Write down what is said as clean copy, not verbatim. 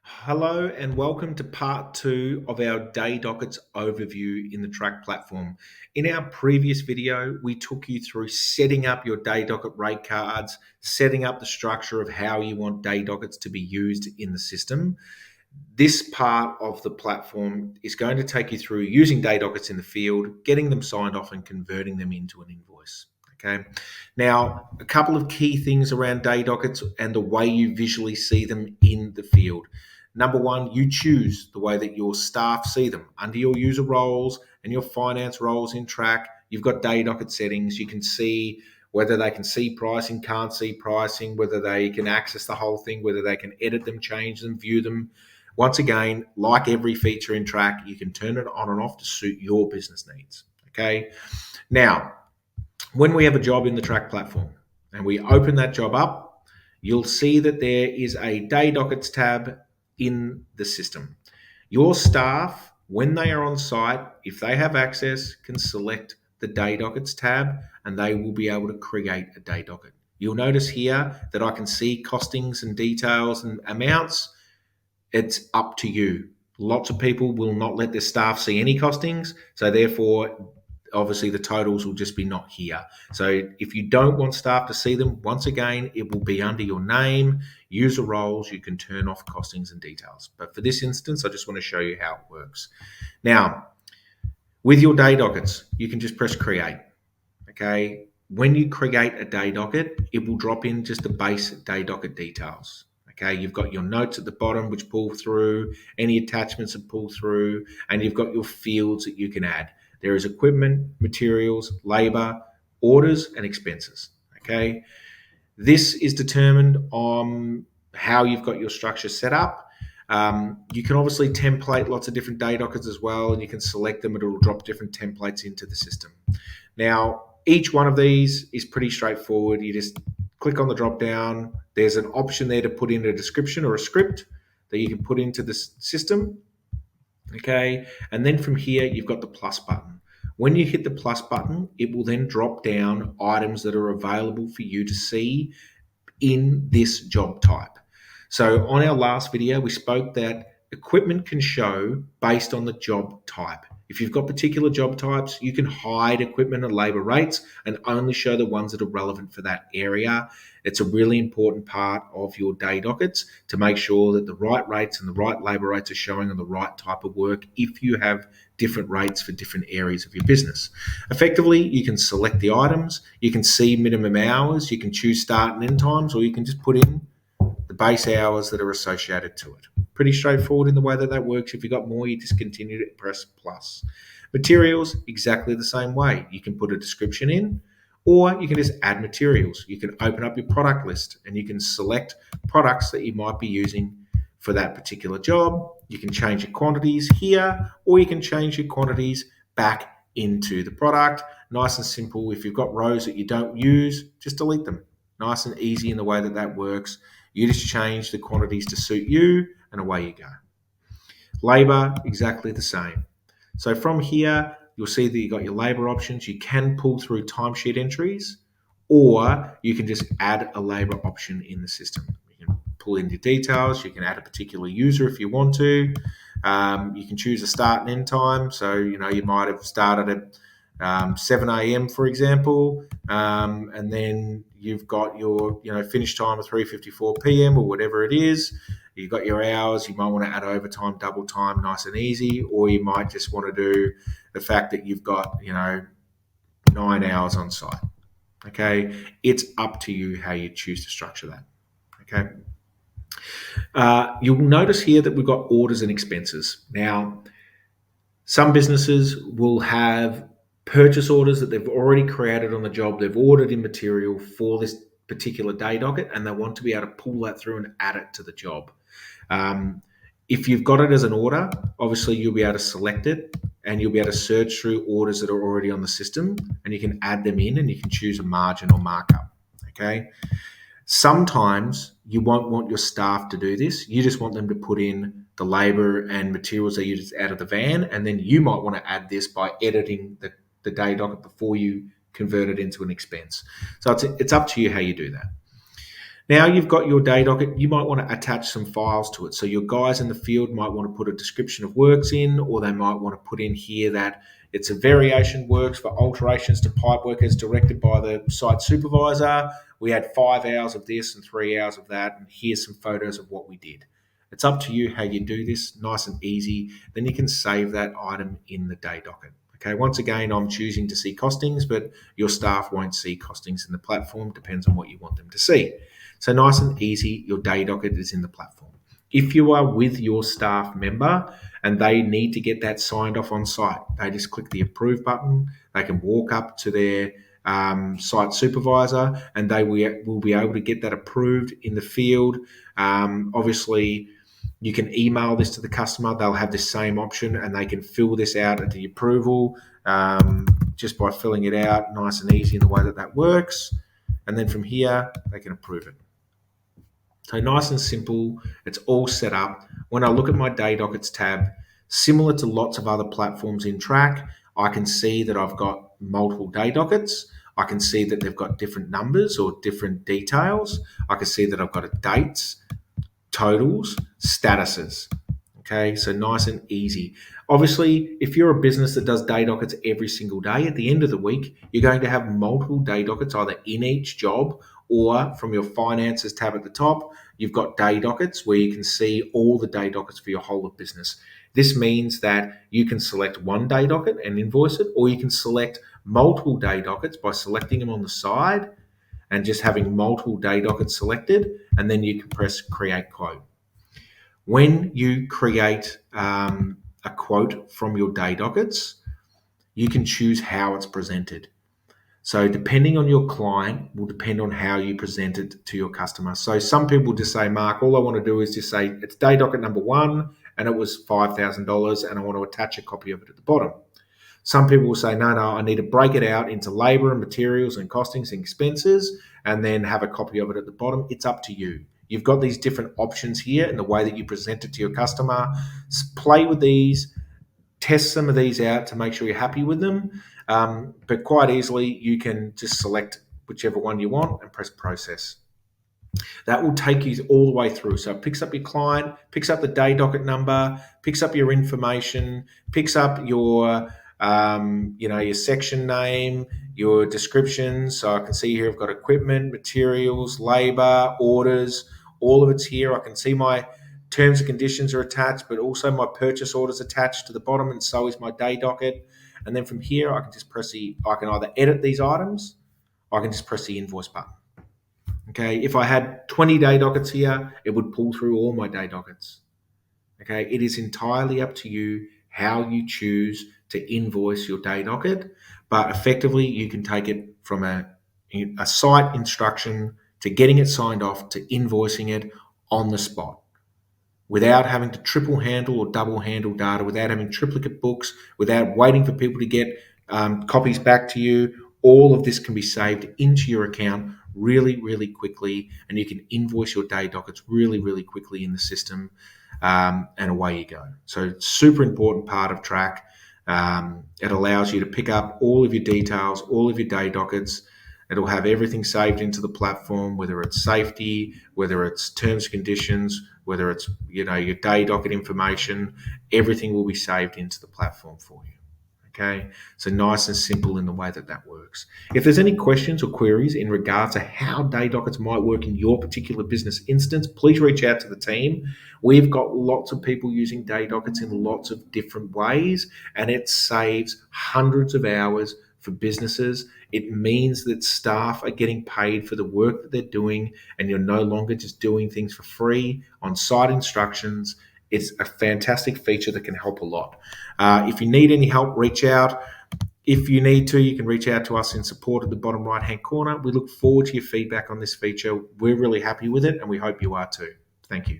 Hello and welcome to part two of our day dockets overview in the Trak platform. In our previous video, we took you through setting up your day docket rate cards, setting up the structure of how you want day dockets to be used in the system. This part of the platform is going to take you through using day dockets in the field, getting them signed off and converting them into an invoice. Okay. Now, a couple of key things around day dockets and the way you visually see them in the field. Number one, you choose the way that your staff see them. Under your user roles and your finance roles in Trak, you've got day docket settings. You can see whether they can see pricing, can't see pricing, whether they can access the whole thing, whether they can edit them, change them, view them. Once again, like every feature in Trak, you can turn it on and off to suit your business needs. Okay. Now, when we have a job in the Trak platform and we open that job up, you'll see that there is a day dockets tab in the system. Your staff, when they are on site, if they have access, can select the day dockets tab and they will be able to create a day docket. You'll notice here that I can see costings and details and amounts. It's up to you. Lots of people will not let their staff see any costings, so therefore obviously the totals will just be not here. So if you don't want staff to see them, once again, it will be under your name, user roles, you can turn off costings and details. But for this instance, I just want to show you how it works. Now, with your day dockets, you can just press create. Okay. When you create a day docket, it will drop in just the base day docket details. Okay, you've got your notes at the bottom which pull through, any attachments that pull through, and you've got your fields that you can add. There is equipment, materials, labor, orders, and expenses. Okay, this is determined on how you've got your structure set up. You can obviously template lots of different day dockets as well, and you can select them and it will drop different templates into the system. Now, each one of these is pretty straightforward. You just click on the drop down. There's an option there to put in a description or a script that you can put into the system. Okay, and then from here, you've got the plus button. When you hit the plus button, it will then drop down items that are available for you to see in this job type. So on our last video, we spoke that equipment can show based on the job type. If you've got particular job types, you can hide equipment and labor rates and only show the ones that are relevant for that area. It's a really important part of your day dockets to make sure that the right rates and the right labor rates are showing on the right type of work if you have different rates for different areas of your business. Effectively, you can select the items, you can see minimum hours, you can choose start and end times, or you can just put in the base hours that are associated to it. Pretty straightforward in the way that that works. If you've got more, you just continue to press plus. Materials, exactly the same way. You can put a description in, or you can just add materials. You can open up your product list and you can select products that you might be using for that particular job. You can change your quantities here, or you can change your quantities back into the product. Nice and simple. If you've got rows that you don't use, just delete them. Nice and easy in the way that that works. You just change the quantities to suit you and away you go. Labor, exactly the same. So from here, you'll see that you've got your labor options. You can pull through timesheet entries, or you can just add a labor option in the system. You can pull in your details. You can add a particular user if you want to. You can choose a start and end time. So, you might have started at 7 a.m., for example, and then you've got your finish time of 3:54 p.m. or whatever it is. You've got your hours. You might want to add overtime, double time, nice and easy, or you might just want to do the fact that you've got 9 hours on site. Okay, it's up to you how you choose to structure that. Okay. You'll notice here that we've got orders and expenses. Now, some businesses will have purchase orders that they've already created on the job. They've ordered in material for this particular day docket, and they want to be able to pull that through and add it to the job. If you've got it as an order, obviously you'll be able to select it and you'll be able to search through orders that are already on the system, and you can add them in and you can choose a margin or markup. Okay. Sometimes you won't want your staff to do this. You just want them to put in the labor and materials they use out of the van, and then you might want to add this by editing the day docket before you convert it into an expense. So it's up to you how you do that. Now you've got your day docket, you might want to attach some files to it. So your guys in the field might want to put a description of works in, or they might want to put in here that it's a variation works for alterations to pipe work as directed by the site supervisor. We had 5 hours of this and 3 hours of that, and here's some photos of what we did. It's up to you how you do this, nice and easy. Then you can save that item in the day docket. Okay, once again, I'm choosing to see costings, but your staff won't see costings in the platform, depends on what you want them to see. So nice and easy, your day docket is in the platform. If you are with your staff member and they need to get that signed off on site, they just click the approve button. They can walk up to their site supervisor and they will be able to get that approved in the field. Obviously, you can email this to the customer. They'll have the same option and they can fill this out at the approval just by filling it out nice and easy in the way that that works. And then from here, they can approve it. So nice and simple, it's all set up. When I look at my day dockets tab, similar to lots of other platforms in Trak, I can see that I've got multiple day dockets. I can see that they've got different numbers or different details. I can see that I've got dates, totals, statuses. Okay, so nice and easy. Obviously, if you're a business that does day dockets every single day, at the end of the week, you're going to have multiple day dockets either in each job or from your finances tab at the top, you've got day dockets where you can see all the day dockets for your whole of business. This means that you can select one day docket and invoice it, or you can select multiple day dockets by selecting them on the side and just having multiple day dockets selected, and then you can press create quote. When you create a quote from your day dockets, you can choose how it's presented. So depending on your client will depend on how you present it to your customer. So some people just say, Mark, all I want to do is just say it's day docket number 1 and it was $5,000 and I want to attach a copy of it at the bottom. Some people will say, no, I need to break it out into labor and materials and costings and expenses and then have a copy of it at the bottom. It's up to you. You've got these different options here in the way that you present it to your customer. Play with these, test some of these out to make sure you're happy with them. But quite easily, you can just select whichever one you want and press process. That will take you all the way through. So it picks up your client, picks up the day docket number, picks up your information, picks up your your section name, your descriptions. So I can see here I've got equipment, materials, labor, orders, all of it's here. I can see my terms and conditions are attached, but also my purchase orders attached to the bottom, and so is my day docket. And then from here, I can just I can either edit these items, or I can just press the invoice button. Okay, if I had 20 day dockets here, it would pull through all my day dockets. Okay, it is entirely up to you how you choose to invoice your day docket, but effectively you can take it from a site instruction to getting it signed off to invoicing it on the spot without having to triple handle or double handle data, without having triplicate books, without waiting for people to get copies back to you. All of this can be saved into your account really, really quickly, and you can invoice your day dockets really, really quickly in the system, and away you go. So super important part of Trak. It allows you to pick up all of your details, all of your day dockets. It'll have everything saved into the platform, whether it's safety, whether it's terms and conditions, whether it's your day docket information. Everything will be saved into the platform for you. Okay, so nice and simple in the way that that works. If there's any questions or queries in regards to how day dockets might work in your particular business instance, please reach out to the team. We've got lots of people using day dockets in lots of different ways, and it saves hundreds of hours for businesses. It means that staff are getting paid for the work that they're doing, and you're no longer just doing things for free on site instructions. It's a fantastic feature that can help a lot. If you need any help, reach out. If you need to, you can reach out to us in support at the bottom right-hand corner. We look forward to your feedback on this feature. We're really happy with it, and we hope you are too. Thank you.